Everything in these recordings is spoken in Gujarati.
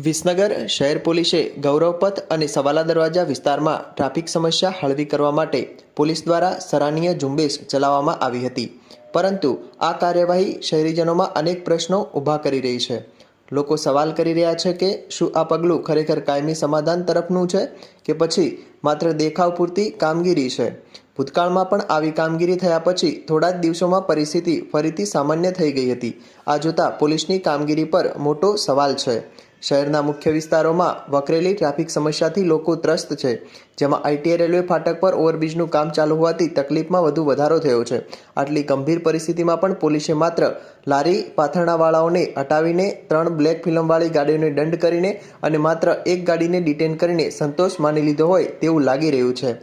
વિસનગર શહેર પોલીસે ગૌરવપથ અને સવાલા દરવાજા વિસ્તારમાં ટ્રાફિક સમસ્યા હળવી કરવા માટે પોલીસ દ્વારા સરાહનીય ઝુંબેશ ચલાવવામાં આવી હતી, પરંતુ આ કાર્યવાહી શહેરીજનોમાં અનેક પ્રશ્નો ઊભા કરી રહી છે। લોકો સવાલ કરી રહ્યા છે કે શું આ પગલું ખરેખર કાયમી સમાધાન તરફનું છે કે પછી માત્ર દેખાવ પૂરતી કામગીરી છે। ભૂતકાળમાં પણ આવી કામગીરી થયા પછી થોડા જ દિવસોમાં પરિસ્થિતિ ફરીથી સામાન્ય થઈ ગઈ હતી। આ જોતાં પોલીસની કામગીરી પર મોટો સવાલ છે। શહેરના મુખ્ય વિસ્તારોમાં વકરેલી ટ્રાફિક સમસ્યાથી લોકો ત્રસ્ત છે, જેમાં આઈટીઆઈ રેલવે ફાટક પર ઓવરબ્રિજનું કામ ચાલુ હોવાથી તકલીફમાં વધુ વધારો થયો છે। આટલી ગંભીર પરિસ્થિતિમાં પણ પોલીસે માત્ર લારી પાથરણાવાળાઓને હટાવીને 3 બ્લેક ફિલ્મવાળી ગાડીઓને દંડ કરીને અને માત્ર એક ગાડીને ડિટેન કરીને સંતોષ માની લીધો હોય તેવું લાગી રહ્યું છે।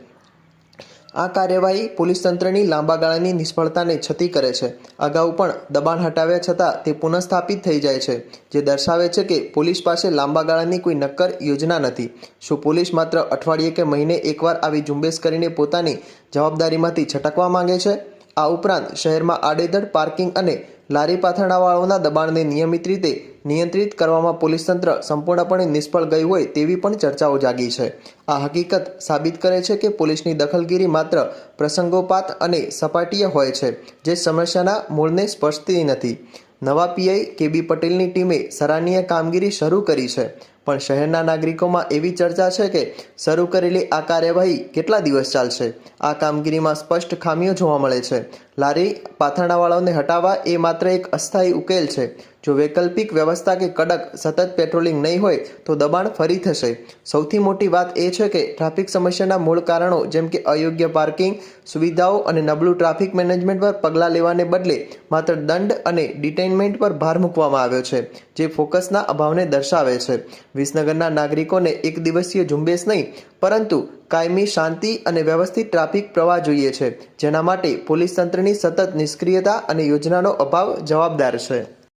આ કાર્યવાહી પોલીસ તંત્રની લાંબા ગાળાની નિષ્ફળતાને છતી કરે છે। અગાઉ પણ દબાણ હટાવ્યા છતાં તે પુનઃસ્થાપિત થઈ જાય છે, જે દર્શાવે છે કે પોલીસ પાસે લાંબા ગાળાની કોઈ નક્કર યોજના નથી। શું પોલીસ માત્ર અઠવાડિયે કે મહિને એકવાર આવી ઝુંબેશ કરીને પોતાની જવાબદારીમાંથી છટકવા માંગે છે? આ ઉપરાંત શહેરમાં આડેધડ પાર્કિંગ અને લારી પાથરણાવાળાઓના દબાણને નિયમિત રીતે નિયંત્રિત કરવામાં પોલીસ તંત્ર સંપૂર્ણપણે નિષ્ફળ ગયું હોય તેવી પણ ચર્ચાઓ જાગી છે। આ હકીકત સાબિત કરે છે કે પોલીસની દખલગીરી માત્ર પ્રસંગોપાત અને સપાટીય હોય છે, જે સમસ્યાના મૂળને સ્પર્શતી નથી। નવા પીઆઈ કેબી પટેલની ટીમે સરાહનીય કામગીરી શરૂ કરી છે, પણ શહેરના નાગરિકોમાં એવી ચર્ચા છે કે શરૂ કરેલી આ કાર્યવાહી કેટલા દિવસ ચાલશે? આ કામગીરીમાં સ્પષ્ટ ખામીઓ જોવા મળે છે। લારી પાથરણાવાળાઓને હટાવવા એ માત્ર એક અસ્થાયી ઉકેલ છે। જો વૈકલ્પિક વ્યવસ્થા કે કડક સતત પેટ્રોલિંગ નહીં હોય તો દબાણ ફરી થશે। સૌથી મોટી વાત એ છે કે ટ્રાફિક સમસ્યાના મૂળ કારણો જેમ કે અયોગ્ય પાર્કિંગ સુવિધાઓ અને નબળું ટ્રાફિક મેનેજમેન્ટ પર પગલાં લેવાને બદલે માત્ર દંડ અને ડિટેઇનમેન્ટ પર ભાર મૂકવામાં આવ્યો છે, જે ફોકસના અભાવને દર્શાવે છે। વિસનગરના નાગરિકોને એક દિવસીય ઝુંબેશ નહીં, પરંતુ કાયમી શાંતિ અને વ્યવસ્થિત ટ્રાફિક પ્રવાહ જોઈએ છે, જેના માટે પોલીસ તંત્રની સતત નિષ્ક્રિયતા અને યોજનાનો અભાવ જવાબદાર છે।